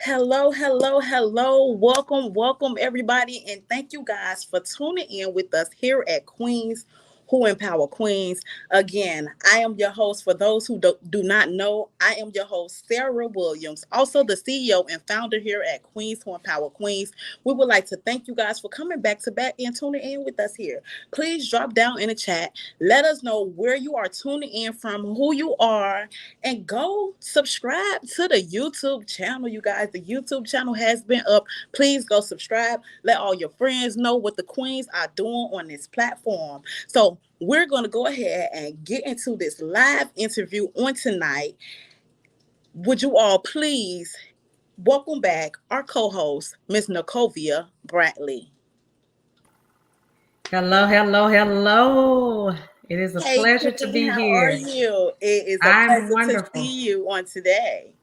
Hello, hello, hello. Welcome, everybody. And thank you guys for tuning in with us here at Queens Who Empower Queens. Again, I am your host. For those who do not know, I am your host, Sarah Williams, also the CEO and founder here at Queens Who Empower Queens. We would like to thank you guys for coming back to back and tuning in with us here. Please drop down in the chat. Let us know where you are tuning in from, who you are, and go subscribe to the YouTube channel, you guys. The YouTube channel has been up. Please go subscribe. Let all your friends know what the queens are doing on this platform. So we're going to go ahead and get into this live interview on tonight. Would you all please welcome back our co-host, Miss Nicovia Bradley. Hello, hello, hello. It is a Hey, pleasure to Queen, be how are here. you? It is a I'm pleasure to wonderful. see you on today.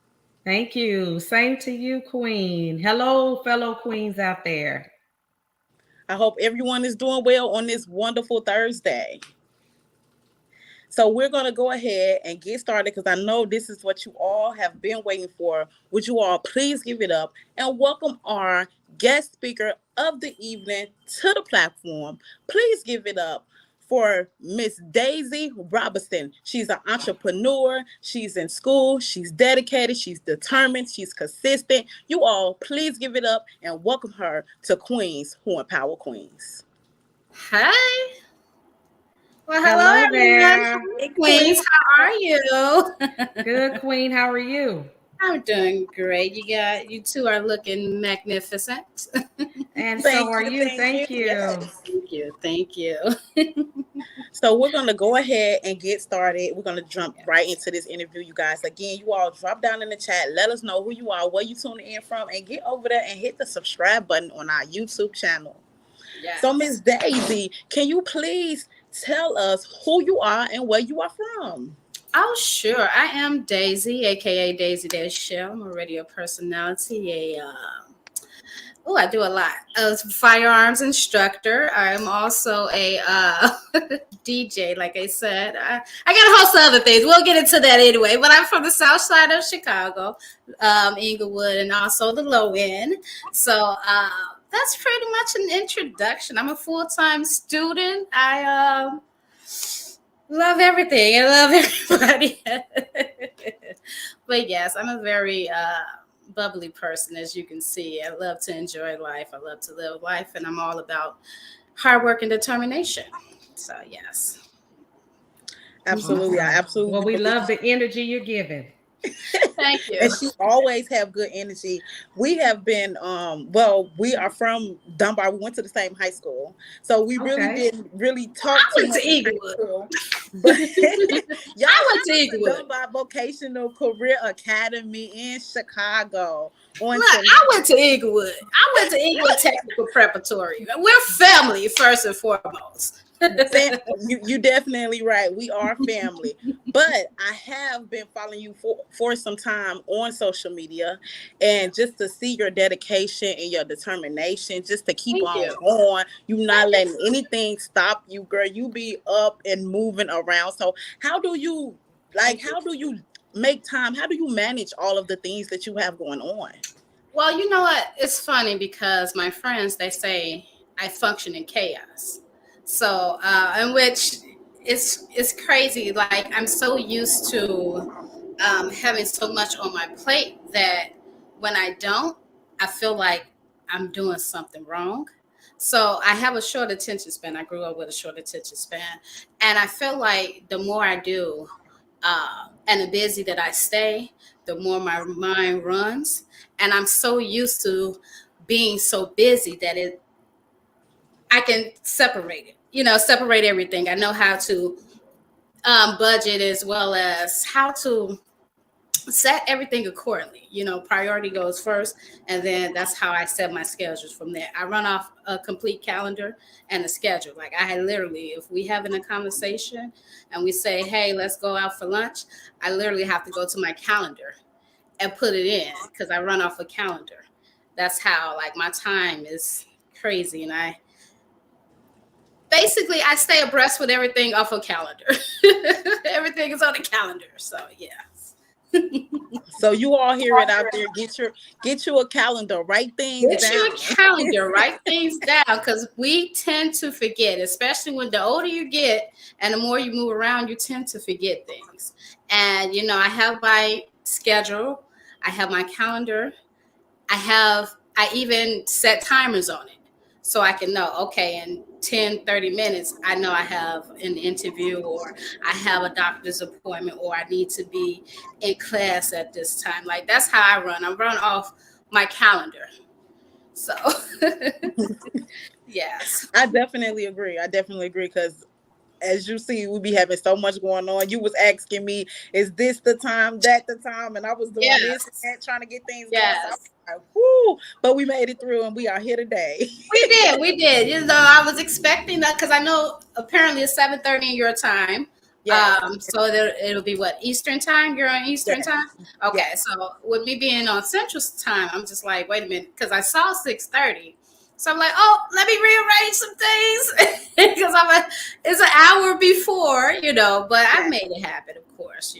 Thank you. Same to you, Queen. Hello, fellow queens out there. I hope everyone is doing well on this wonderful Thursday. So we're going to go ahead and get started because I know this is what you all have been waiting for. Would you all please give it up and welcome our guest speaker of the evening to the platform? Please give it up for Miss Daisy Robinson. She's an entrepreneur. She's in school. She's dedicated. She's determined. She's consistent. You all please give it up and welcome her to Queens Who Empower Queens. Hi. Well, hello Hello everyone. there. Hey, Queens. How are you? Good, Queen. How are you? I'm doing great. You two are looking magnificent. And so Thank are you. you. Thank you. Thank you. Yes. Thank you. Thank you. So we're gonna go ahead and get started. We're gonna jump right into this interview, you guys. Again, you all drop down in the chat. Let us know who you are, where you tuning in from, and get over there and hit the subscribe button on our YouTube channel. So, Miss Yes. Daisy, can you please tell us who you are and where you are from? Oh, sure. I am Daisy, aka Daisy Shell. I'm a radio personality, I do a lot. A firearms instructor. I'm also a DJ, like I said. I got a host of other things. We'll get into that anyway. But I'm from the south side of Chicago, Inglewood, and also the low end. So that's pretty much an introduction. I'm a full-time student. I love everything. I love everybody. But yes, I'm a very bubbly person, as you can see. I love to enjoy life. I love to live life, and I'm all about hard work and determination. So yes. Absolutely, I Awesome. Well, absolutely we believe. love the energy you're giving. Thank you. And she always have good energy. We have been we are from Dunbar. We went to the same high school, so we really Okay. didn't really I talk too went to much in high Inglewood. school. But y'all, I went shout to out to Inglewood. Dunbar Vocational Career Academy in Chicago on Look, tonight. I went to Inglewood. I went to Inglewood Technical Preparatory. We're family first and foremost. You definitely right. We are family. But I have been following you for some time on social media, and just to see your dedication and your determination, just to keep Thank on you. going. You not letting anything stop you, girl. You be up and moving around. So Thank you. how do you make time? How do you manage all of the things that you have going on? Well, you know what? It's funny because my friends, they say I function in chaos. So, in which it's crazy. Like I'm so used to having so much on my plate that when I don't, I feel like I'm doing something wrong. So I have a short attention span. I grew up with a short attention span, and I feel like the more I do, and the busy that I stay, the more my mind runs. And I'm so used to being so busy that I can separate it. Separate everything. I know how to budget as well as how to set everything accordingly. Priority goes first, and then that's how I set my schedules from there. I run off a complete calendar and a schedule. Like I had literally, if we having a conversation and we say, "Hey, let's go out for lunch," I literally have to go to my calendar and put it in because I run off a calendar. That's how like my time is crazy, and I stay abreast with everything off a calendar. Everything is on the calendar, so yeah. So you all hear it out there. Get you a calendar. Write things Get you down. a calendar, write things down, because we tend to forget, especially when the older you get and the more you move around, you tend to forget things. And I have my schedule, I have my calendar, I even set timers on it so I can know, okay, in 10, 30 minutes, I know I have an interview, or I have a doctor's appointment, or I need to be in class at this time. Like, that's how I run. I run off my calendar. So, yes. I definitely agree because as you see, we be having so much going on. You was asking me, is this the time, that the time? And I was doing this and Yes. that, trying to get things going. So I was Yes. like, whoo, but we made it through and we are here today. We did. We did. I was expecting that because I know apparently it's 7:30 in your time. Yes, So it'll be what, Eastern time? You're on Eastern yes, time? Okay. yes. So with me being on Central time, I'm just like, wait a minute, because I saw 6:30. So I'm like, oh, let me rearrange some things because it's an hour before, but I Yes. made it happen, of course.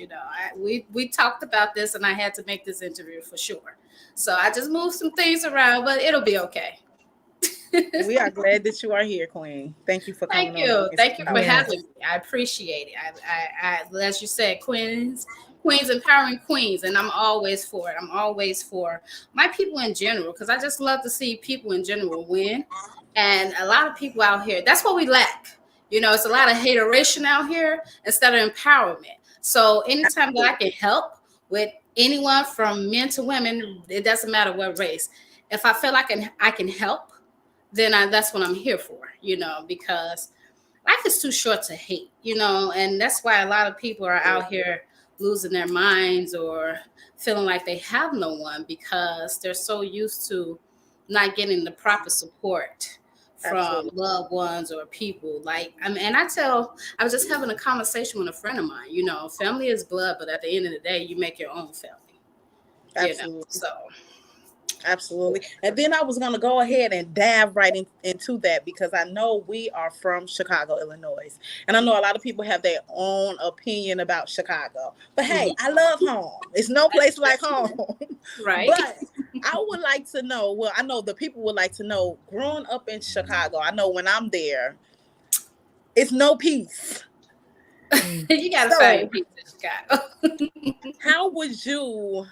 We talked about this and I had to make this interview for sure. So I just moved some things around, but it'll be okay. We are glad that you are here, Queen. Thank you for Thank coming on you. Queen's Thank you for Yes. having me. I appreciate it. As you said, Queens empowering queens, and I'm always for it. I'm always for my people in general because I just love to see people in general win. And a lot of people out here, that's what we lack. It's a lot of hateration out here instead of empowerment. So anytime that I can help with anyone from men to women, it doesn't matter what race. If I feel like I can help, then that's what I'm here for, because life is too short to hate, and that's why a lot of people are out here losing their minds or feeling like they have no one because they're so used to not getting the proper support from Absolutely. loved ones or people. Like, and I was just having a conversation with a friend of mine, family is blood, but at the end of the day, you make your own family, Absolutely. so. Absolutely. And then I was going to go ahead and dive right into that because I know we are from Chicago, Illinois. And I know a lot of people have their own opinion about Chicago. But hey, Mhm. I love home. It's no place like home. Right. But I would like to know, well, I know the people would like to know, growing up in Chicago, I know when I'm there, it's no peace. Mm. You got to find your So, pizza in Chicago. how would you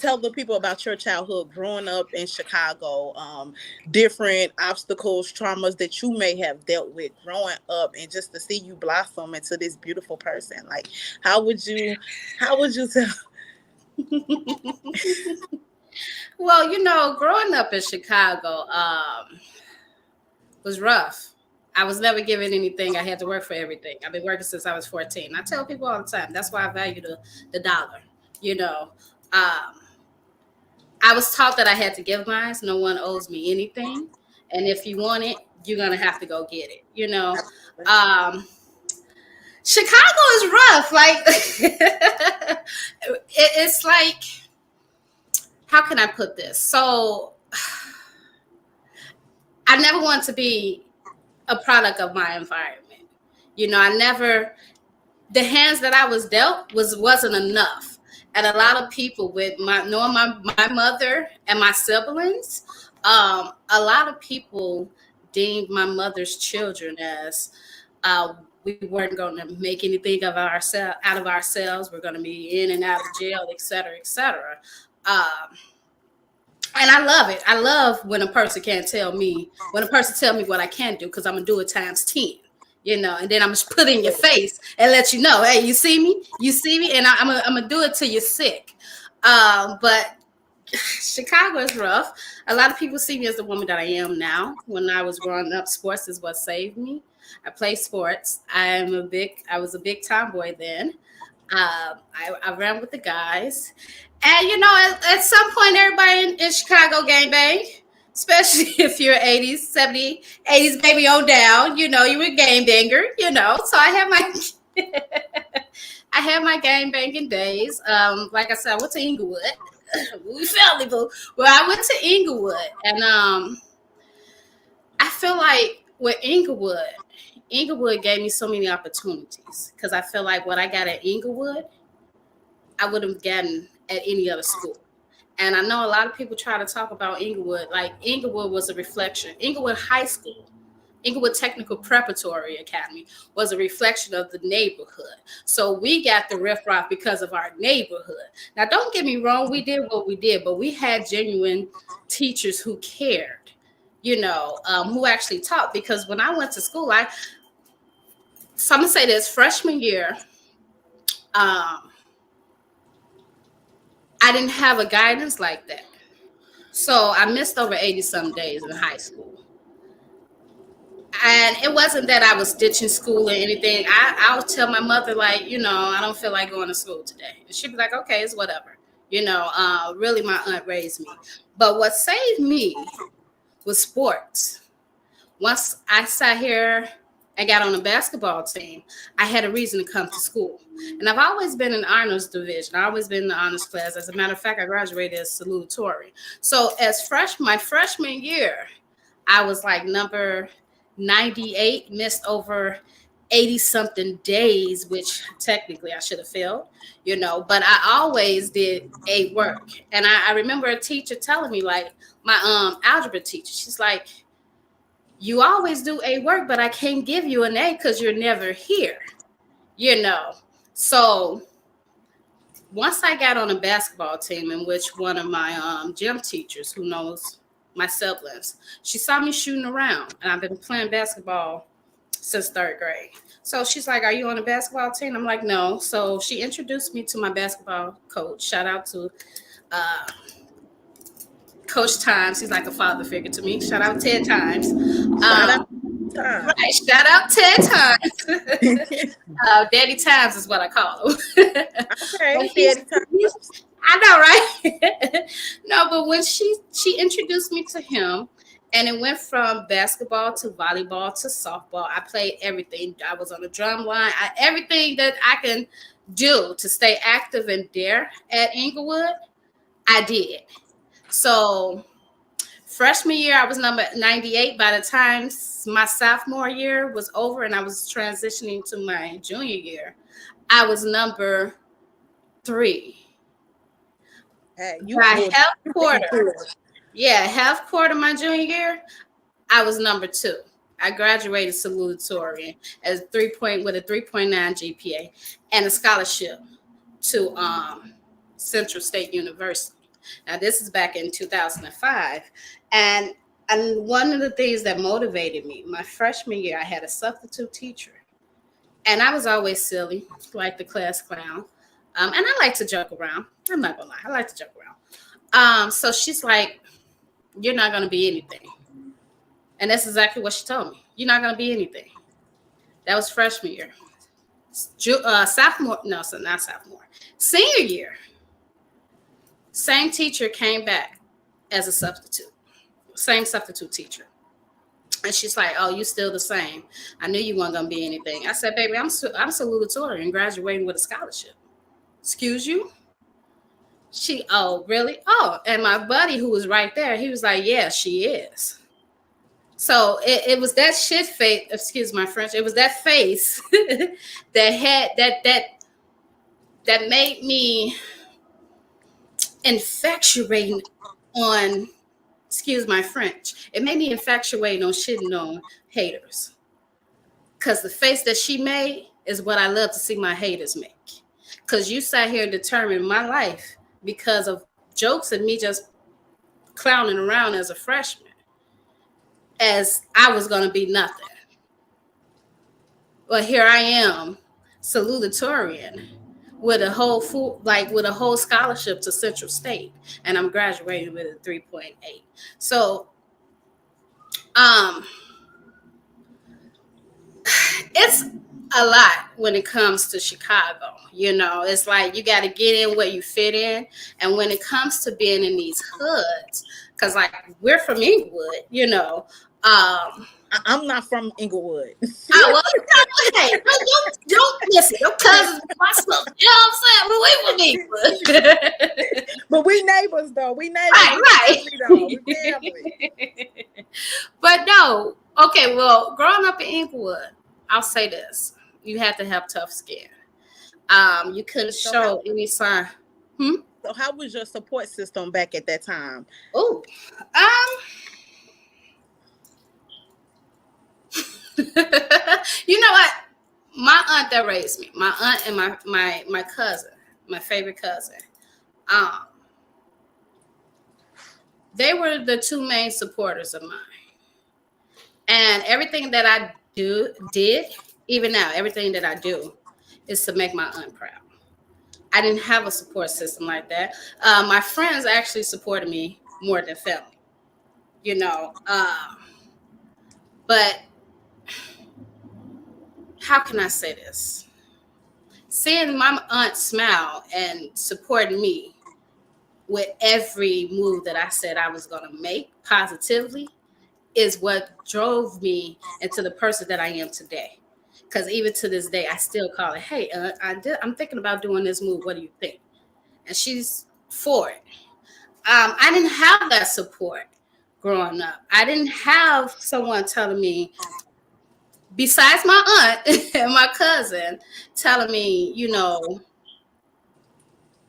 tell the people about your childhood growing up in Chicago, different obstacles, traumas that you may have dealt with growing up, and just to see you blossom into this beautiful person? Like, how would you, how would you tell? Well, growing up in Chicago was rough. I was never given anything. I had to work for everything. I've been working since I was 14. I tell people all the time, that's why I value the dollar. You know, um, I was taught that I had to give mine. No one owes me anything. And if you want it, you're going to have to go get it. Um, Chicago is rough. Like, it's like, how can I put this? So, I never want to be a product of my environment. I never, the hands that I was dealt wasn't enough. And a lot of people with knowing my mother and my siblings, a lot of people deemed my mother's children as we weren't going to make anything out of ourselves. We're going to be in and out of jail, et cetera, et cetera. And I love it. I love when a person when a person tell me what I can do, because I'm gonna do it times 10, and then I'm just put in your face and let you know, hey, you see me, and I'm gonna do it till you're sick. But Chicago is rough. A lot of people see me as the woman that I am now. When I was growing up, sports is what saved me. I play sports. I was a big tomboy then. I ran with the guys. And at some point, everybody in Chicago gang bang, especially if you're 80s, 70s, 80s baby on down. You were gang banger. So I have my I have my gang banging days. Like I said, I went to Inglewood. We family, boo. Well, I went to Inglewood, and I feel like with Inglewood gave me so many opportunities because I feel like what I got at Inglewood, I would have gotten at any other school. And I know a lot of people try to talk about Inglewood. Like Inglewood was a reflection. Inglewood High School, Inglewood Technical Preparatory Academy was a reflection of the neighborhood. So we got the riffraff because of our neighborhood. Now, don't get me wrong, we did what we did, but we had genuine teachers who cared, who actually taught. Because when I went to school, so I'm gonna say this: freshman year, I didn't have a guidance like that. So I missed over 80 some days in high school. And it wasn't that I was ditching school or anything. I would tell my mother, like, I don't feel like going to school today. And she'd be like, okay, it's whatever. Really, my aunt raised me. But what saved me was sports. Once I sat here and got on a basketball team, I had a reason to come to school. And I've always been in honors division. I've always been in the honors class. As a matter of fact, I graduated as salutatorian. So my freshman year, I was like number 98, missed over 80 something days, which technically I should have failed, but I always did A work. And I remember a teacher telling me, like, my algebra teacher, she's like, you always do A work, but I can't give you an A because you're never here, So once I got on a basketball team, in which one of my gym teachers, who knows my siblings, she saw me shooting around, and I've been playing basketball since 3rd grade. So she's like, are you on a basketball team? I'm like, no. So she introduced me to my basketball coach. Shout out to Coach Times. He's like a father figure to me. Shout out Ted Times. Right, shout out Ted Times. Daddy Times is what I call him. Okay, Daddy Times. I know, right? No, but when she introduced me to him, and it went from basketball to volleyball to softball. I played everything. I was on the drum line. Everything that I can do to stay active and dare at Inglewood, I did. So freshman year, I was number 98. By the time my sophomore year was over and I was transitioning to my junior year, I was number 3. Hey, half quarter my junior year, I was number 2. I graduated salutatorian as with a 3.9 GPA and a scholarship to Central State University. Now, this is back in 2005. And one of the things that motivated me, my freshman year, I had a substitute teacher. And I was always silly, like the class clown. And I like to joke around. I'm not going to lie. I like to joke around. So she's like, you're not going to be anything. And that's exactly what she told me. You're not going to be anything. That was freshman year. Sophomore, no, so not sophomore. Senior year, same teacher came back as a substitute. Same substitute teacher. And she's like, oh, you still the same. I knew you weren't going to be anything. I said, baby, I'm salutatorian, graduating with a scholarship. Excuse you? Oh, really? Oh, and my buddy who was right there, he was like, yeah, she is. So it was that shit face, excuse my French, it was that face that had that made me infatuating on, excuse my French, it made me infatuate on shitting on haters. Because the face that she made is what I love to see my haters make. Because you sat here and determined my life because of jokes and me just clowning around as a freshman, as I was going to be nothing. But here I am, salutatorian, with a whole scholarship to Central State, and I'm graduating with a 3.8. So, it's a lot when it comes to Chicago. It's like you got to get in where you fit in. And when it comes to being in these hoods, because like we're from Inglewood, I'm not from Inglewood. Oh, well, hey, don't listen. Your cousins, my stuff. You know what I'm saying? We from Inglewood. But we neighbors, though. We neighbors. Right. We family. But no. Okay, well, growing up in Inglewood, I'll say this. You have to have tough skin. You couldn't So how show any sign. Hmm? so how was your support system back at that time? Oh, um, you know what? My aunt that raised me, my aunt and my cousin, my favorite cousin, um, they were the two main supporters of mine. And everything that I did, even now, everything that I do is to make my aunt proud. I didn't have a support system like that. My friends actually supported me more than family, you know. But how can I say this? Seeing my aunt smile and supporting me with every move that I said I was going to make positively is what drove me into the person that I am today. Because even to this day, I still call it, hey, I'm thinking about doing this move. What do you think? And she's for it. I didn't have that support growing up. I didn't have someone telling me, besides my aunt and my cousin, telling me,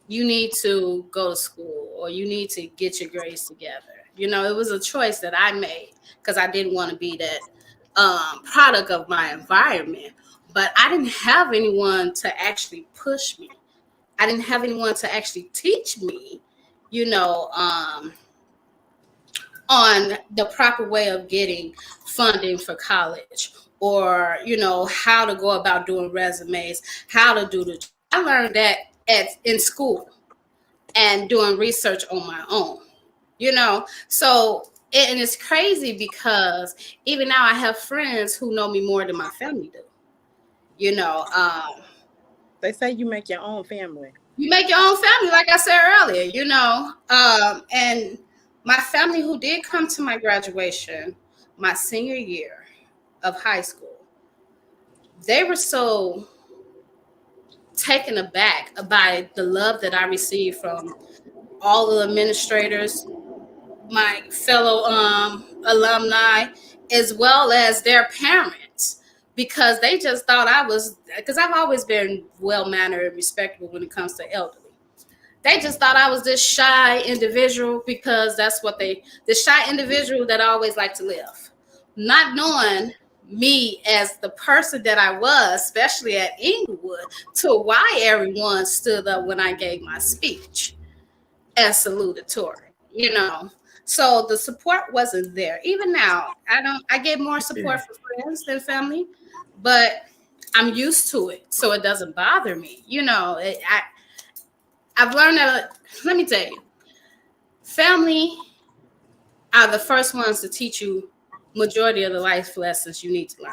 you need to go to school or you need to get your grades together. It was a choice that I made because I didn't want to be that product of my environment. But I didn't have anyone to actually push me. I didn't have anyone to actually teach me, you know, um, on the proper way of getting funding for college or, how to go about doing resumes, how to do the. I learned that in school and doing research on my own, So, and it's crazy because even now I have friends who know me more than my family do. You know, um, They say you make your own family. you make your own family, like I said earlier, and my family who did come to my graduation, my senior year of high school, they were so taken aback by the love that I received from all the administrators, my fellow alumni, as well as their parents, because they just thought because I've always been well mannered and respectable when it comes to elderly. They just thought I was this shy individual because that's what the shy individual that always liked to live, not knowing me as the person that I was, especially at Inglewood, to why everyone stood up when I gave my speech as salutatory, So the support wasn't there. Even now, I get more support from friends than family, but I'm used to it, so it doesn't bother me. I've learned that. Let me tell you, family are the first ones to teach you majority of the life lessons you need to learn.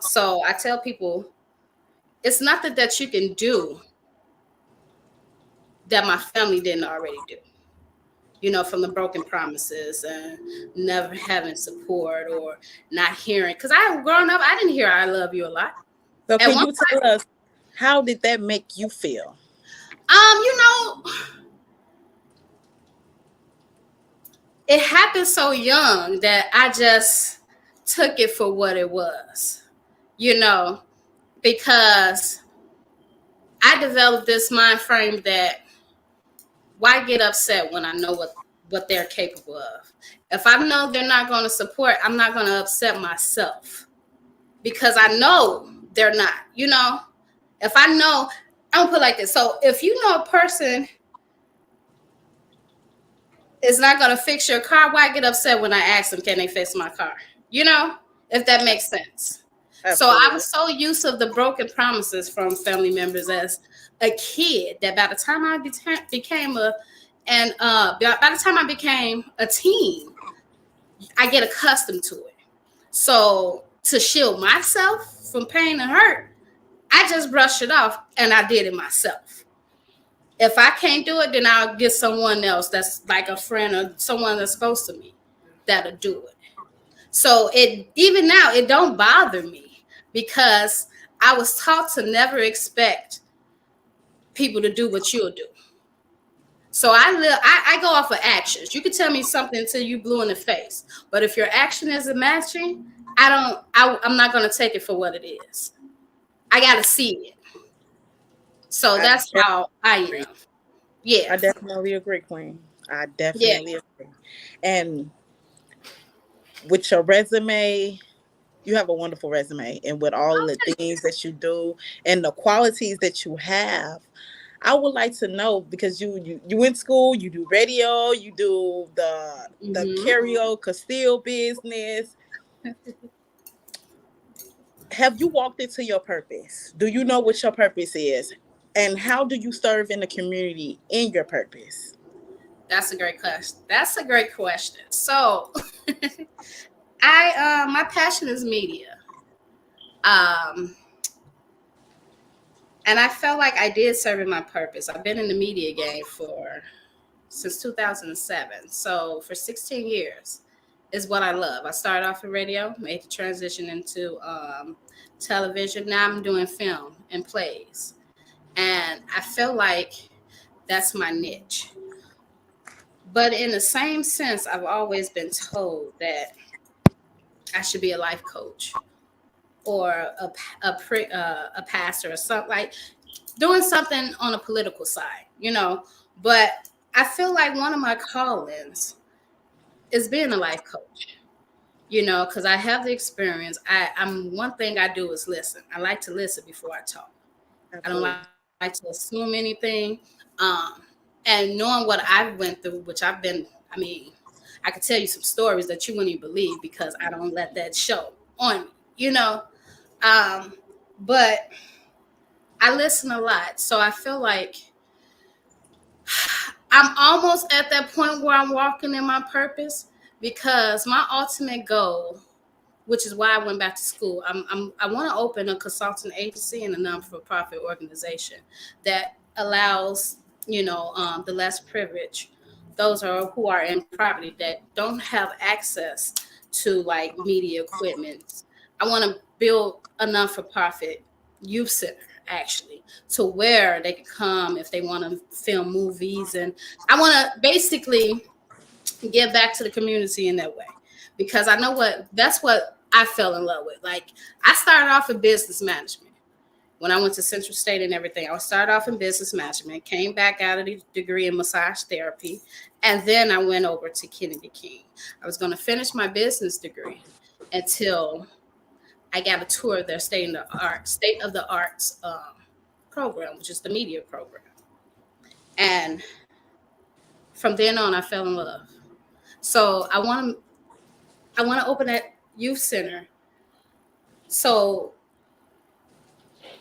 So I tell people it's nothing that you can do that my family didn't already do. From the broken promises and never having support or not hearing. Because growing up, I didn't hear "I love you" a lot. So At can one you tell us how did that make you feel? point, it happened so young that I just took it for what it was, because I developed this mind frame that why get upset when I know what they're capable of? If I know they're not going to support, I'm not going to upset myself because I know they're not, If I know, I'm gonna put it like this. So if you know a person is not going to fix your car, why get upset when I ask them, can they fix my car? If that makes sense. So I Absolutely. was so used to the broken promises from family members as a kid that by the time I became by the time I became a teen, I get accustomed to it. So to shield myself from pain and hurt, I just brushed it off and I did it myself. If I can't do it, then I'll get someone else that's like a friend or someone that's close to me that'll do it. So even now it don't bother me because I was taught to never expect people to do what you'll do. So I go off of actions. You can tell me something until you blue in the face, but if your action isn't matching, I'm not gonna take it for what it is. I gotta see it. So I that's definitely how I agree. am. Yeah. I definitely agree, Queen. I Yeah. definitely agree. And with your resume, you have a wonderful resume, and with all of Oh, the thank things that you do and the qualities that you have, I would like to know, because you went to school, you do radio, you do you. the Hmm. karaoke still business. Have you walked into your purpose? Do you know what your purpose is? And how do you serve in the community in your purpose? That's a great question. That's a great question. So, I my passion is media. Um, and I felt like I did serve in my purpose. I've been in the media game for since 2007. So for 16 years is what I love. I started off in radio, made the transition into television. Now I'm doing film and plays. And I feel like that's my niche. But in the same sense, I've always been told that I should be a life coach or a pastor or something, like doing something on a political side, you know. But I feel like one of my callings is being a life coach, you know, because I have the experience. I'm one thing I do is listen. I like to listen before I talk. I don't like Absolutely. to assume anything. And knowing what I've went through, which I've been, I mean, I could tell you some stories that you wouldn't even believe because I don't let that show on me, you know. Um, but I listen a lot, so I feel like I'm almost at that point where I'm walking in my purpose because my ultimate goal, which is why I went back to school. I want to open a consulting agency and a non-for-profit organization that allows, you know, the less privileged, those are who are in poverty that don't have access to like media equipment. I want to build a non-for-profit youth center actually to where they can come if they want to film movies, and I want to basically give back to the community in that way because I know what that's what I fell in love with. Like I started off in business management when I went to Central State and everything. I started off in business management, came back out of the degree in massage therapy, and then I went over to Kennedy King. I was going to finish my business degree until I got a tour of their state of the arts program, which is the media program, and from then on, I fell in love. So I want to open that youth center so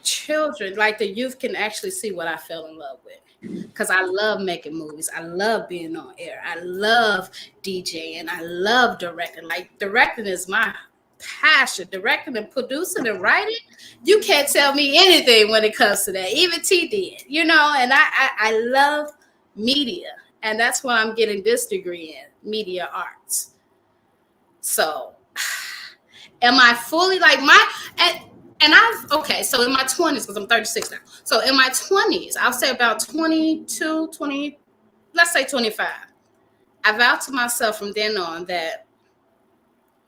children, like the youth, can actually see what I fell in love with. Because I love making movies. I love being on air. I love DJing. I love directing. Like directing is my passion. Directing and producing and writing, you can't tell me anything when it comes to that. Even T did, you know. And I love media, and that's why I'm getting this degree in media arts. So am I fully like my and I've okay, so in my 20s, because I'm 36 now. So in my 20s, I'll say about 22, 20, let's say 25. I vowed to myself from then on that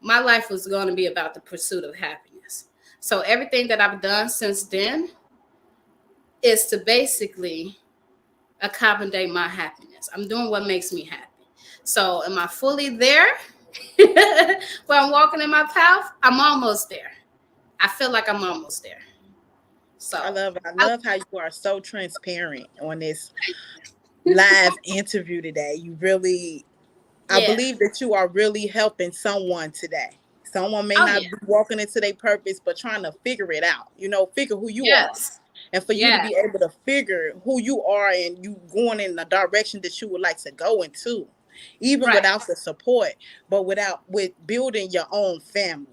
my life was going to be about the pursuit of happiness. So everything that I've done since then is to basically accommodate my happiness. I'm doing what makes me happy. So am I fully there? Where I'm walking in my path? I'm almost there. I feel like I'm almost there. So, I I, love how you are so transparent on this live interview today. You really, I yeah. believe that you are really helping someone today. Someone may Oh, not yeah. be walking into their purpose, but trying to figure it out. Figure who you are. Yes. And for you to Yeah. be able to figure who you are and you going in the direction that you would like to go into, even Right. without the support, but with building your own family.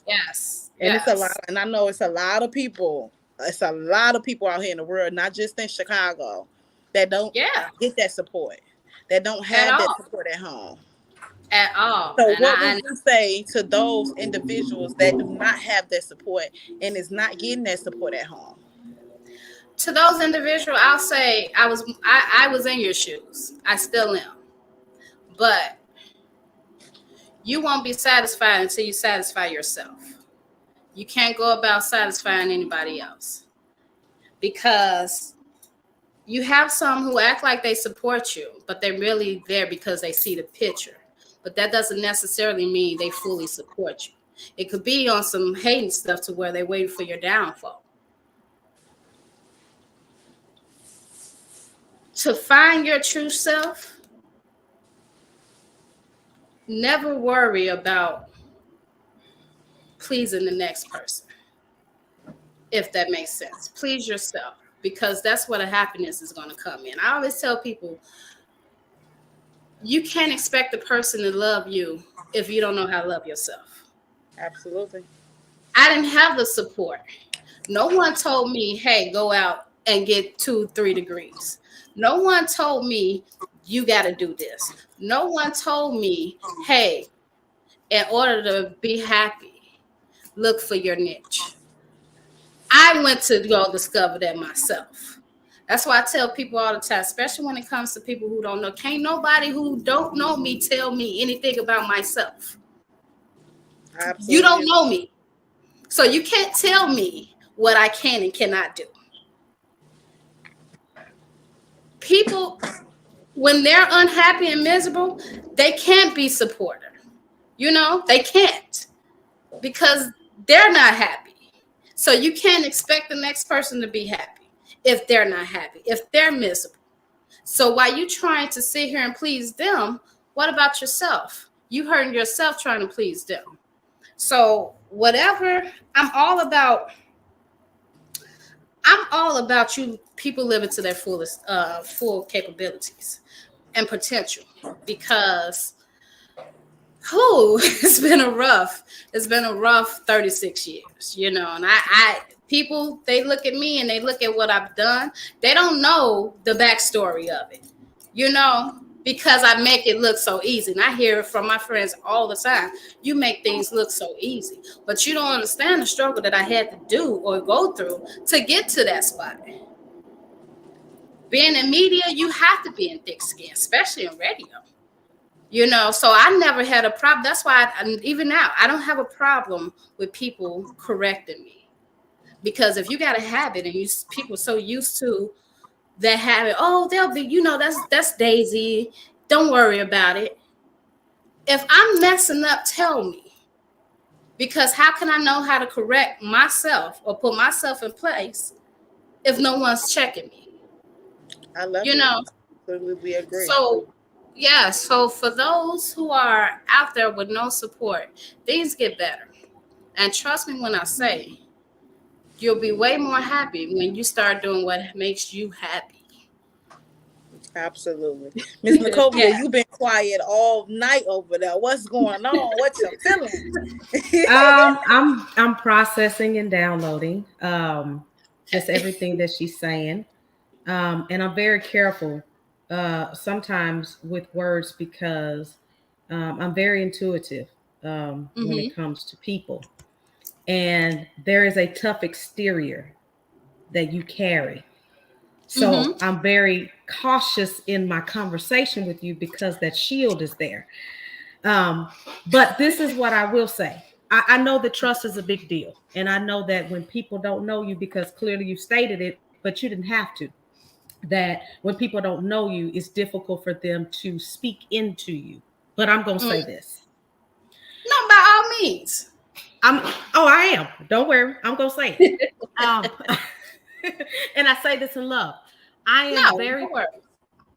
Yes. And it's a lot, Yes. and I know it's a lot of people. It's a lot of people out here in the world, not just in Chicago, that don't Yeah. get that support, that don't At have that all. support at home. At all. So, And what I would and you say to those individuals that do not have that support and is not getting that support at home? to those individuals, I'll say I was in your shoes. I still am. But you won't be satisfied until you satisfy yourself. You can't go about satisfying anybody else. because you have some who act like they support you, but they're really there because they see the picture. But that doesn't necessarily mean they fully support you. It could be on some hating stuff to where they're waiting for your downfall. To find your true self, never worry about pleasing the next person, if that makes sense. Please yourself, because that's where the happiness is going to come in. I always tell people, you can't expect the person to love you if you don't know how to love yourself. Absolutely. I didn't have the support. No one told me, hey, go out and get 2, 3 degrees. No one told me, you got to do this. No one told me, hey, in order to be happy, look for your niche. I went to go discover that myself. That's why I tell people all the time, especially when it comes to people who don't know. Can't nobody who don't know me tell me anything about myself. I You absolutely don't agree. know me. So you can't tell me what I can and cannot do. People, when they're unhappy and miserable, they can't be supportive. They can't, because they're not happy. So you can't expect the next person to be happy if they're not happy, if they're miserable. So while you trying to sit here and please them, what about yourself? You hurting yourself trying to please them. So whatever, I'm all about you people living to their fullest full capabilities and potential, because it's been a rough 36 years, and I people, they look at me and they look at what I've done. They don't know the backstory of it, you know, because I make it look so easy. And I hear it from my friends all the time. You make things look so easy, but you don't understand the struggle that I had to do or go through to get to that spot. Being in media, you have to be in thick skin, especially in radio. So I never had a problem. That's why even now, I don't have a problem with people correcting me. Because if you got a habit and people so used to that habit, oh, they'll be, that's Daisy. Don't worry about it. If I'm messing up, tell me. Because how can I know how to correct myself or put myself in place if no one's checking me? I love You it. know, Absolutely agree. So, yeah, so for those who are out there with no support, things get better. And trust me when I say, you'll be way more happy when you start doing what makes you happy. Absolutely. Miss Nicovia, Yeah. you've been quiet all night over there. What's going on? What you feeling? I'm processing and downloading just everything that she's saying. And I'm very careful sometimes with words because I'm very intuitive when Mm-hmm. it comes to people. And there is a tough exterior that you carry. So Mm-hmm. I'm very cautious in my conversation with you because that shield is there. Um, but this is what I will say. I know that trust is a big deal. And I know that when people don't know you, because clearly you stated it, but you didn't have to, that when people don't know you, it's difficult for them to speak into you. But I'm going to Mm. say this. No, by all means. I am. Don't worry. I'm going to say it. Um, and I say this in love. I am No, very, don't worry.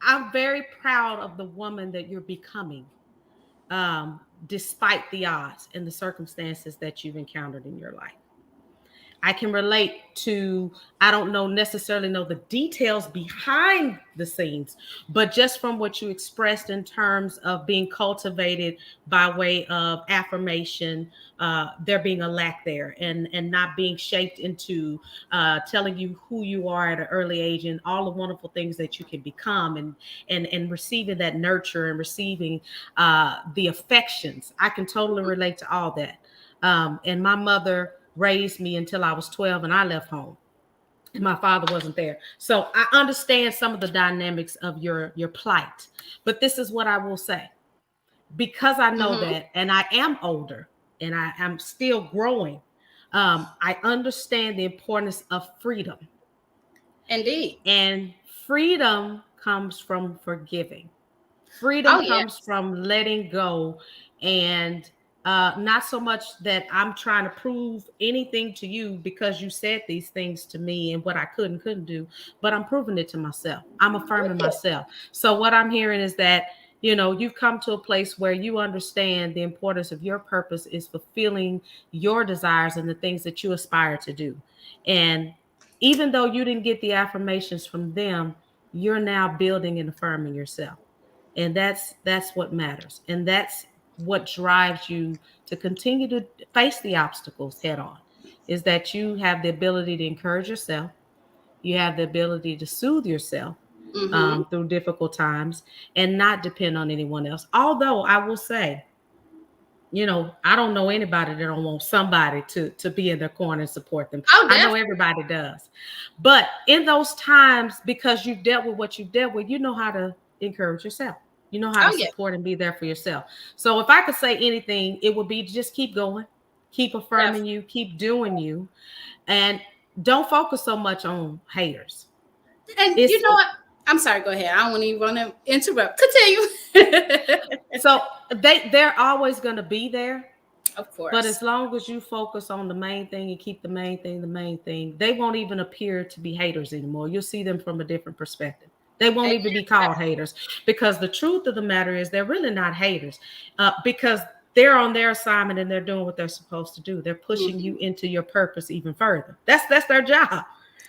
I'm very proud of the woman that you're becoming, despite the odds and the circumstances that you've encountered in your life. I can relate to, I don't know necessarily know the details behind the scenes, but just from what you expressed in terms of being cultivated by way of affirmation, there being a lack there and not being shaped into telling you who you are at an early age and all the wonderful things that you can become and receiving that nurture and receiving the affections. I can totally relate to all that. And my mother raised me until I was 12 and I left home. And my father wasn't there. So I understand some of the dynamics of your plight. But this is what I will say. Because I know Mm-hmm. that and I am older and I am still growing, I understand the importance of freedom. Indeed. And freedom comes from forgiving. Oh Freedom comes yes. from letting go, and not so much that I'm trying to prove anything to you because you said these things to me and what I could and couldn't do, but I'm proving it to myself. I'm affirming myself. So what I'm hearing is that, you've come to a place where you understand the importance of your purpose is fulfilling your desires and the things that you aspire to do. And even though you didn't get the affirmations from them, you're now building and affirming yourself, and that's what matters, and that's what drives you to continue to face the obstacles head on, is that you have the ability to encourage yourself, you have the ability to soothe yourself Mm-hmm. through difficult times, and not depend on anyone else. Although I will say, I don't know anybody that don't want somebody to be in their corner and support them. Oh, I know definitely. everybody does. But in those times, because you've dealt with what you've dealt with, you know how to encourage yourself. You know how to Oh yeah. support and be there for yourself. So if I could say anything, it would be to just keep going, keep affirming Definitely. you, keep doing you, and don't focus so much on haters. And you It's know what? I'm sorry. Go ahead. I don't even want to interrupt. Continue. so they're always going to be there. Of But course. as long as you focus on the main thing and keep the main thing, they won't even appear to be haters anymore. You'll see them from a different perspective. They won't Amen even be to that. called haters, because the truth of the matter is they're really not haters, because they're on their assignment and they're doing what they're supposed to do. They're pushing Mhm. you into your purpose even further. That's their job.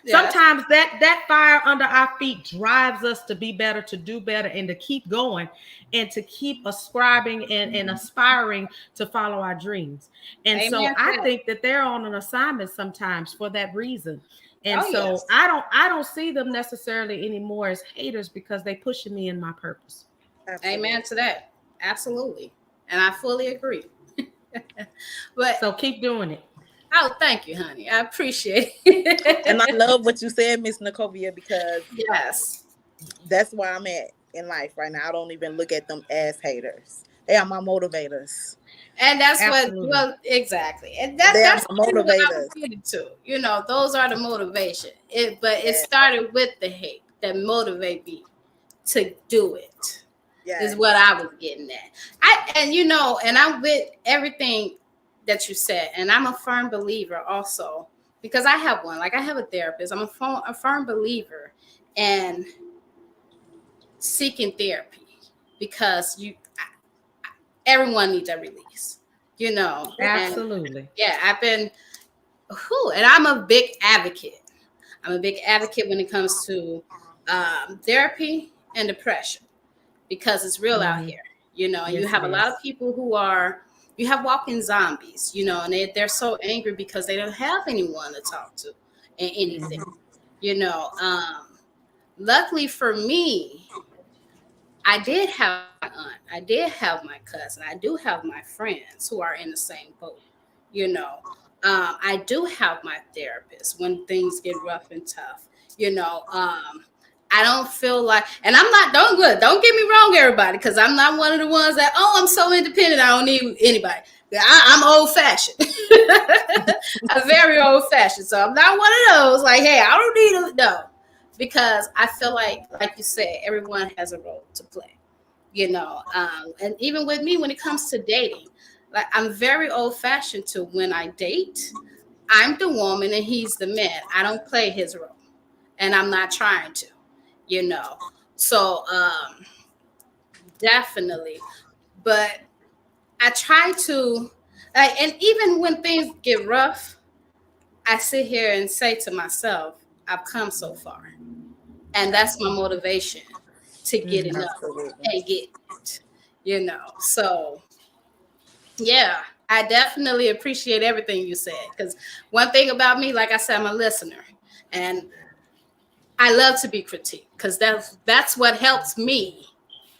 Yeah, that's Sometimes that fire under our feet drives us to be better, to do better, and to keep going, and to keep ascribing and aspiring to follow our dreams. And so amen to I that. think that they're on an assignment sometimes for that reason. And Oh so yes. I don't see them necessarily anymore as haters, because they pushing me in my purpose. Amen Absolutely. to that. Absolutely. And I fully agree. But So keep doing it. oh, thank you, honey. I appreciate And I it. love what you said, Miss Nicovia, because Yes. that's where I'm at in life right now. I don't even look at them as haters. They are my motivators. And that's what, Absolutely. well, exactly. And They are that's my really what I was motivators. getting to. Those are the motivation. But it Yeah. started with the hate that motivate me to do it. Is what Yes. I was getting at. And I'm with everything that you said, and I'm a firm believer also, because I have one. Like, I have a therapist. I'm a firm believer in seeking therapy, because everyone needs a release, and Absolutely. yeah, and I'm a big advocate. I'm a big advocate when it comes to therapy and depression, because it's real out Hmm. here, and you Yes, it have a lot of is. people you have walking zombies, and they're so angry because they don't have anyone to talk to and anything, Hmm. you know. Luckily for me, I did have my aunt, I did have my cousin, I do have my friends who are in the same boat, you know. I do have my therapist when things get rough and tough, you know. I don't feel like, and I'm not, don't get me wrong, everybody, because I'm not one of the ones that, oh, I'm so independent, I don't need anybody. I'm old fashioned. I'm very old fashioned. So I'm not one of those like, hey, I don't need a, no, because I feel like you said, everyone has a role to play, and even with me, when it comes to dating, like, I'm very old fashioned to when I date, I'm the woman and he's the man. I don't play his role, and I'm not trying to, you know. So definitely, but I try to, like, and even when things get rough, I sit here and say to myself, I've come so far, and that's my Absolutely. motivation to get Hmm. enough Absolutely. and get it, So yeah, I definitely appreciate everything you said, because one thing about me, like I said, I'm a listener, and I love to be critiqued, because that's what helps me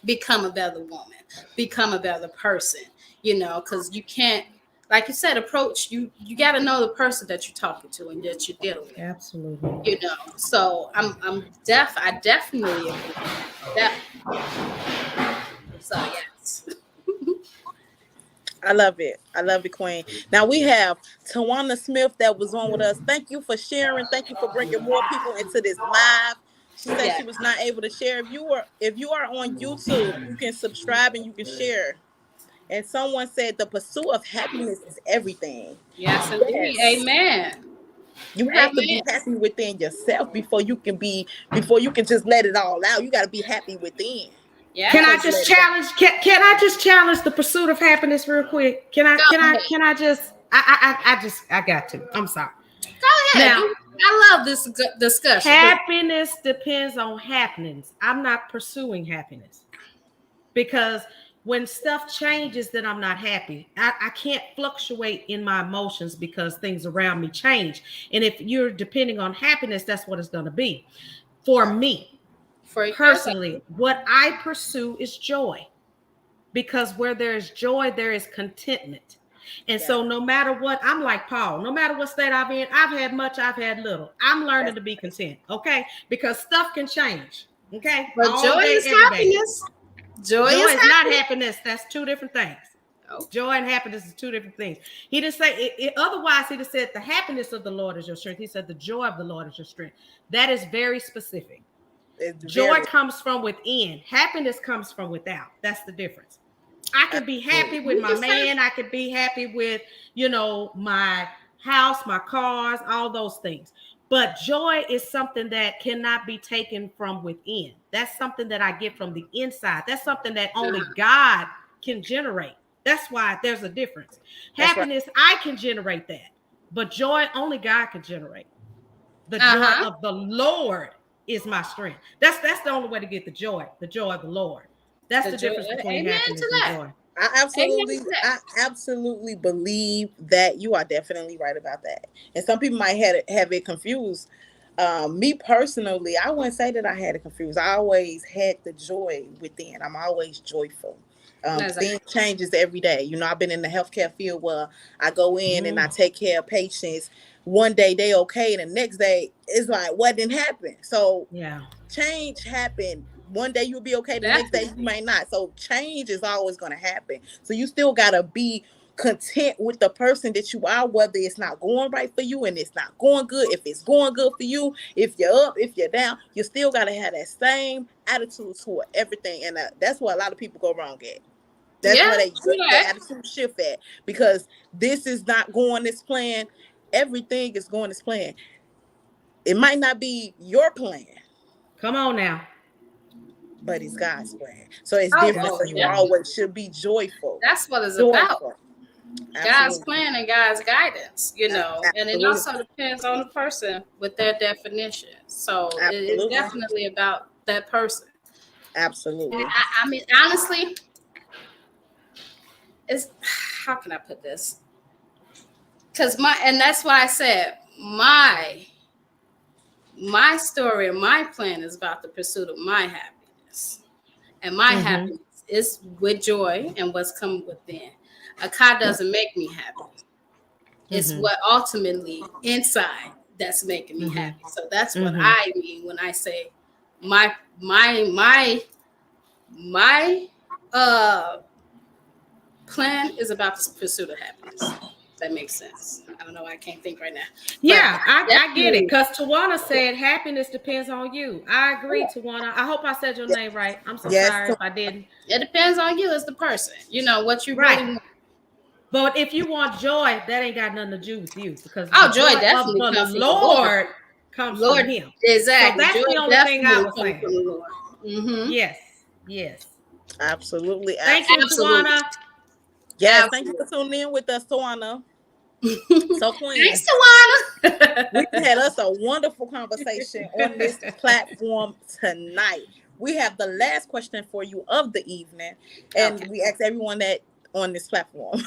become a better woman, become a better person, because you can't, like you said, approach you got to know the person that you're talking to and that you're dealing with, Absolutely. So I definitely agree with that. Definitely. So yes. I love it. I love it, Queen. Now we have Tawana Smith that was on with us. Thank you for sharing. Thank you for bringing more people into this live. She said Yeah. she was not able to share. If you are on YouTube, you can subscribe and you can share. And someone said the pursuit of happiness is everything. Yes, indeed. Yes. Amen. You have to be Amen. happy within yourself before you can just let it all out. You got to be happy within Can before I you Yes. let just it out. challenge? Can I just challenge the pursuit of happiness real quick? Can I? Go Can I? ahead. Can I just? I just. I got to. I'm sorry. Go ahead. Now, I love this discussion. happiness depends on happenings. I'm not pursuing happiness because when stuff changes, then I'm not happy. I can't fluctuate in my emotions because things around me change. And if you're depending on happiness, that's what it's going to be. For me For okay. personally, what I pursue is joy because where there is joy, there is contentment. And Yeah. so, no matter what, I'm like Paul, no matter what state I'm in, I've had much, I've had little. I'm learning That's to be content, okay? Because stuff can change, okay? But All joy day, is every day. happiness. Joy Joy is is not happiness. happiness. That's two different things. Oh, Joy and happiness is two different things. He didn't say it, otherwise, he'd have said the happiness of the Lord is your strength. He said the joy of the Lord is your strength. That is very specific. it's Joy very comes from within, happiness comes from without. That's the difference. I can be happy absolutely. with you my can say man. I can be happy with, my house, my cars, all those things. But joy is something that cannot be taken from within. That's something that I get from the inside. That's something that only God can generate. That's why there's a difference. That's right. Happiness, I can generate that. But joy, only God can generate. The joy uh-huh. of the Lord is my strength. That's the only way to get the joy of the Lord. That's The the joy. difference between Amen to happiness and that. joy. Amen to I that. absolutely believe that you are definitely right about that. And some people might have it confused. Me personally, I wouldn't say that I had it confused. I always had the joy within. I'm always joyful. That's Things changes every day. I've been in the healthcare field where I go in and I Mm, take care of patients. One day they okay, and the next day it's like what didn't happen. So yeah. change happen. One day you'll be okay, the next day you definitely. may not. So change is always going to happen. So you still got to be content with the person that you are, whether it's not going right for you and it's not going good. If it's going good for you, if you're up, if you're down, you still got to have that same attitude toward everything. And that's where a lot of people go wrong at. That's Yeah, where true their that. attitude shift at, because this is not going as planned. Everything is going as planned. It might not be your plan, Come on now. but it's God's plan. So it's Oh, different. Yes, So most you Lord. definitely. always should be joyful. That's what it's about. Joyful. God's Absolutely. plan and God's guidance, and it Absolutely. also depends on the person with their definition. So it's Absolutely. definitely about that person. And Absolutely. I mean, honestly, it's how can I put this? Because and that's why I said my story and my plan is about the pursuit of my happiness, and my Mm-hmm. happiness is with joy and what's come within. A car doesn't make me happy. It's Mm-hmm. what ultimately inside that's making me Mm-hmm. happy. So that's what Mm-hmm. I mean when I say my my my my uh plan is about the pursuit of happiness. That makes sense. I don't know why I can't think right now. But Yeah, I get it. definitely, Because Tawana said happiness depends on you. I agree, Tawana. I hope I said your Ye- name right. I'm so Yes. sorry if I didn't. it depends on you as the person. What you Right. really want. But if you want joy, that ain't got nothing to do with you because the Oh, joy joy of definitely the comes from the Lord. Lord comes from Lord, Him. So exactly. that's Joy the only thing I definitely was comes saying. from the Lord. Mm-hmm. Yes. Yes. Absolutely. Thank you, Absolutely. Absolutely. Tawana. Yes. Thank you for Absolutely. tuning in with us, Tawana. So, Thanks, Queens, we Tawana. had us a wonderful conversation on this platform tonight. We have the last question for you of the evening, Okay. and we ask everyone that on this platform.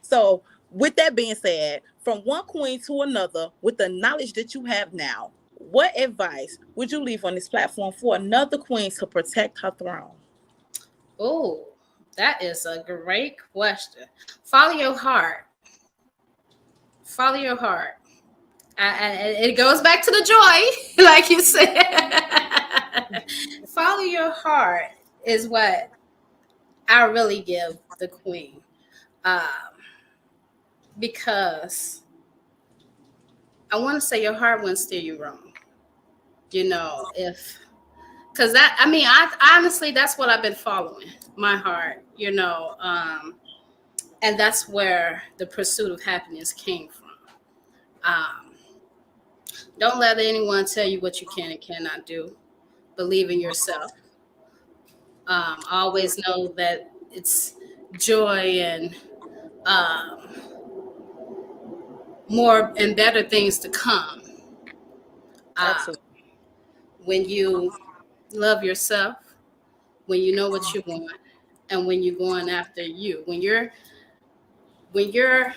So, with that being said, from one queen to another, with the knowledge that you have now, what advice would you leave on this platform for another queen to protect her throne? Oh, that is a great question. Follow your heart. Follow your heart. And it goes back to the joy, like you said. Follow your heart is what I really give the queen. um, because I want to say your heart wouldn't steer you wrong. If because that I mean I honestly that's what I've been following my heart. And that's where the pursuit of happiness came from. Um, don't let anyone tell you what you can and cannot do. Believe in yourself. Always know that it's joy and um, more and better things to come uh, Absolutely. when you love yourself, when you know what you want, and when you're going after you. When you're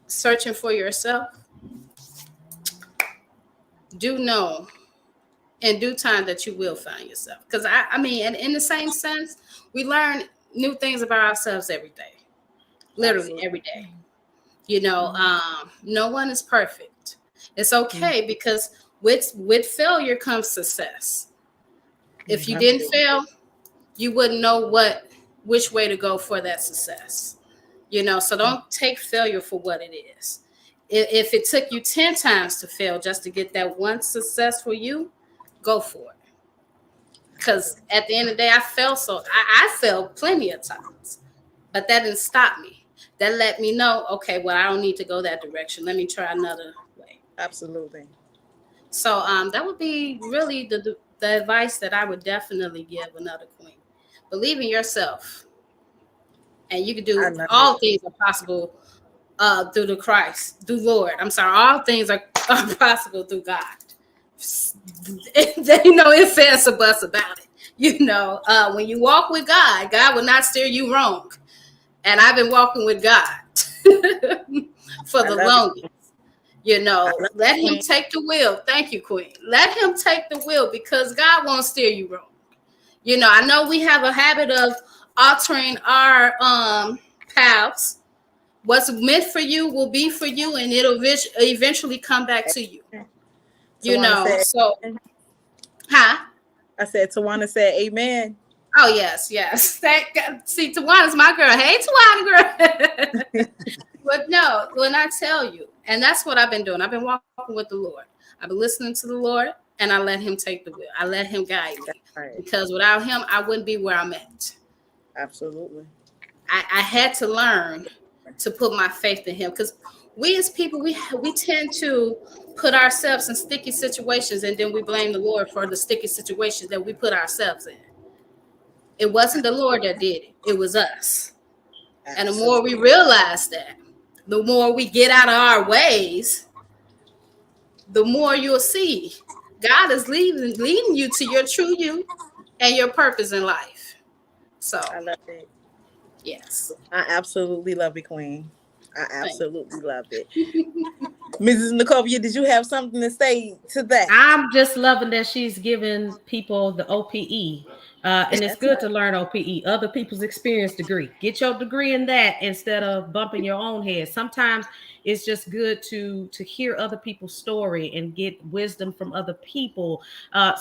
searching for yourself, do know in due time that you will find yourself. Because I mean, and in the same sense, we learn new things about ourselves every day, literally Absolutely. every day. Mhm. No one is perfect. It's Mhm. okay because with failure comes success. If you Mhm. didn't Absolutely. fail, you wouldn't know which way to go for that success. So don't take failure for what it is. If it took you 10 times to fail just to get that one success for you, go for it. Because at the end of the day, I failed plenty of times, but that didn't stop me. That let me know, okay, well, I don't need to go that direction. Let me try another way. Absolutely. So that would be really the advice that I would definitely give another queen. Believe in yourself, and you can I do love it. all things are possible through the Christ, through Lord. I'm sorry, all things are possible through God. It says a bus about it. When you walk with God, God will not steer you wrong. And I've been walking with God for I the love it. longest. I love it, Let him Queen. take the wheel. Thank you, Queen. Let him take the wheel because God won't steer you wrong. I know we have a habit of altering our paths. What's meant for you will be for you, and it'll eventually come back to you. Tawana said, So, huh? I said, Tawana said, Amen. Oh yes, yes. Thank God. See, Tawana's my girl. Hey, Tawana, girl. But no, when I tell you, and that's what I've been doing. I've been walking with the Lord. I've been listening to the Lord, and I let Him take the wheel. I let Him guide That's me right. because without Him, I wouldn't be where I'm at. Absolutely. I had to learn to put my faith in Him because we as people we tend to put ourselves in sticky situations and then we blame the Lord for the sticky situations that we put ourselves in. It wasn't the Lord that did it; it was us. And the more we Absolutely. realize that, the more we get out of our ways, the more you'll see God is leading you to your true you and your purpose in life. So, I love it. yes, I absolutely love it, Queen. I thank absolutely love it. Mrs. Nicovia, did you have something to say to that? I'm just loving that she's giving people the OPE. And it's That's good right. to learn OPE, other people's experience degree. Get your degree in that instead of bumping your own head. Sometimes it's just good to hear other people's story and get wisdom from other people,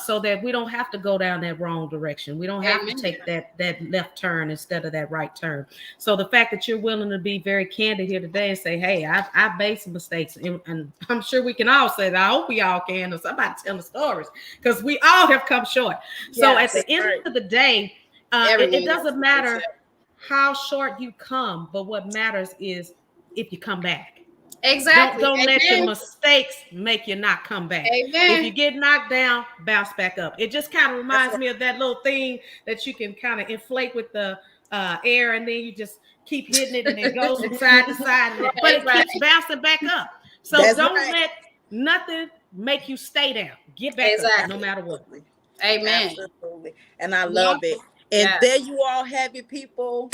so that we don't have to go down that wrong direction. We don't you. have to Amen. take that left turn instead of that right turn. So the fact that you're willing to be very candid here today and say, hey, I've made some mistakes. And I'm sure we can all say that. I hope we all can, or somebody tell the stories, because we all have come short. So at Yes, the That's end of right. the day, it everyone doesn't else will matter tell. how short you come, but what matters is if you come back. Don't Exactly. don't let your Amen. mistakes make you not come back. If you Amen. get knocked down, bounce back up. It just kind of That's reminds right. me of that little thing that you can kind of inflate with the air, and then you just keep hitting it, and it goes from side to side, but Right, it keeps right. bouncing back up. So That's don't right. let nothing make you stay down. Get back up, no Exactly. matter what. Absolutely. Amen. Absolutely. And I love Walk. it. And there Yes. you all have it, people.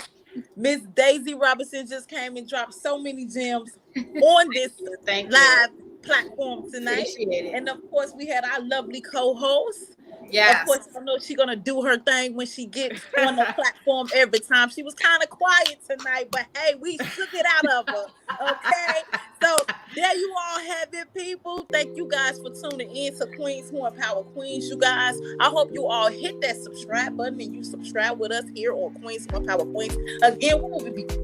Miss Daisy Robinson just came and dropped so many gems on Thank this you. Thank you. live platform tonight. Appreciate it. And of course, we had our lovely co-host. Of Yes. course, I know she's gonna do her thing when she gets on the platform every time. She was kind of quiet tonight, but hey, we shook it out of her. Okay. So there you all have it, people. Thank you guys for tuning in to Queens Who Empower Queens. You guys, I hope you all hit that subscribe button and you subscribe with us here on Queens Who Empower Queens. Again,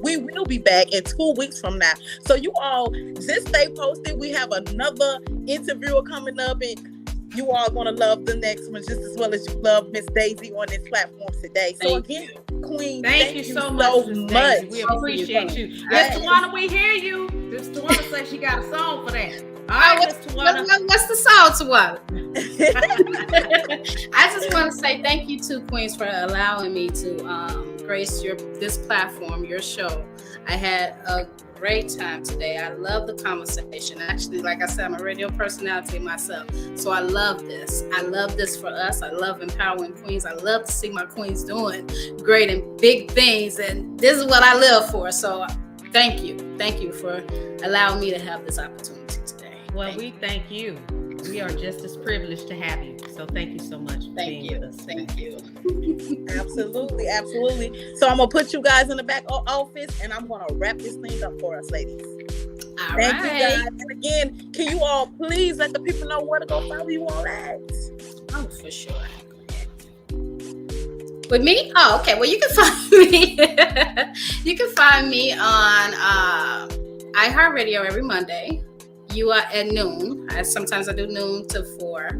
we will be back in 2 weeks from now. So you all just stay posted. We have another interviewer coming up, and you all gonna love the next one just as well as you love Miss Daisy on this platform today. So again, Queen, thank you so much. We appreciate you. Miss Tawana, we hear you. Miss Tawana says she got a song for that. All right, Miss Tawana. What's the song, Tawana? I just want to say thank you to Queens for allowing me to grace this platform, your show. I had a great time today. I love the conversation. Actually, like I said, I'm a radio personality myself, so I love this. I love this for us. I love empowering queens. I love to see my queens doing great and big things, and this is what I live for. So thank you for allowing me to have this opportunity today. Well, thank you. We are just as privileged to have you. So thank you so much for being with us. Thank you. Absolutely. So I'm gonna put you guys in the back office, and I'm gonna wrap this thing up for us, ladies. Thank you guys. And again, can you all please let the people know where to go follow you all at? Oh, for sure. With me? Oh, okay. Well, you can find me. You can find me on iHeartRadio every Monday. You are at noon. Sometimes I do noon to 4.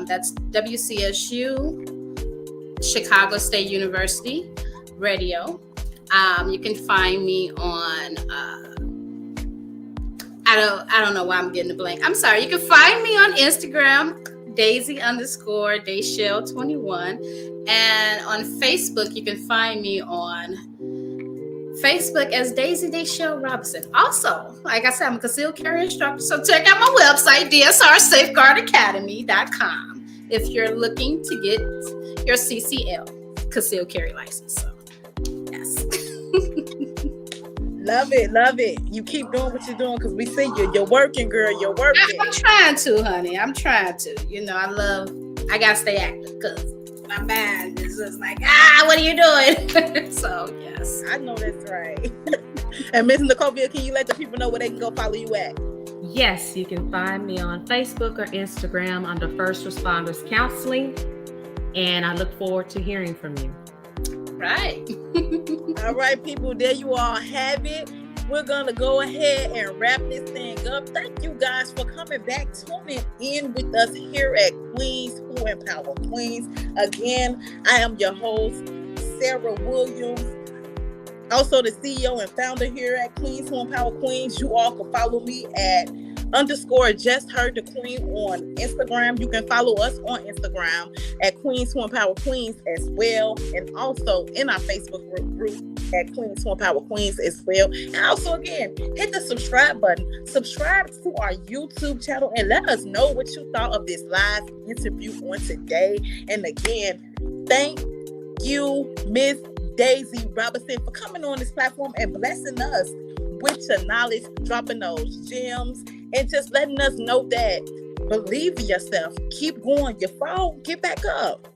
That's WCSU, Chicago State University Radio. You can find me on. I don't know why I'm getting a blank. I'm sorry. You can find me on Instagram, Daisy_Dayshell21, and on Facebook you can find me on Facebook as Daisy Dayshell Robinson. Also, like I said, I'm a concealed carry instructor, so check out my website, DSRSafeguardAcademy.com, if you're looking to get your CCL, concealed carry license. So, yes. Love it. You keep doing what you're doing because we see you. You're working, girl. You're working. I'm trying to, honey. I'm trying to. You know, I got to stay active because my mind is just like, what are you doing? So, yes. I know that's right. And Miss Nicovia, can you let the people know where they can go follow you at? Yes, you can find me on Facebook or Instagram under First Responders Counseling. And I look forward to hearing from you. Right. All right, people, there you all have it. We're going to go ahead and wrap this thing up. Thank you guys for coming back, tuning in with us here at Queens Who Empower Queens. Again, I am your host, Sarah Williams, also the CEO and founder here at Queens Who Empower Queens. You all can follow me at _JustHeardTheQueen on Instagram. You can follow us on Instagram at Queens Who Empower Queens as well, and also in our Facebook group at Queens Who Empower Queens as well. And also, again, hit the subscribe button. Subscribe to our YouTube channel and let us know what you thought of this live interview on today. And again, thank you, Miss Daisy Robinson, for coming on this platform and blessing us with your knowledge, dropping those gems, and just letting us know that believe in yourself, keep going. You fall, get back up.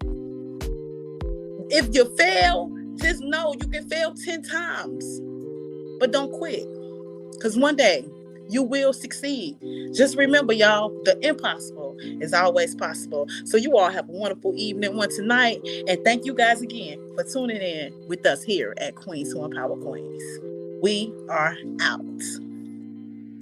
If you fail, just know you can fail 10 times, but don't quit, because one day you will succeed. Just remember, y'all, the impossible is always possible. So you all have a wonderful evening on tonight, and thank you guys again for tuning in with us here at Queens Who Empower Queens. We are out.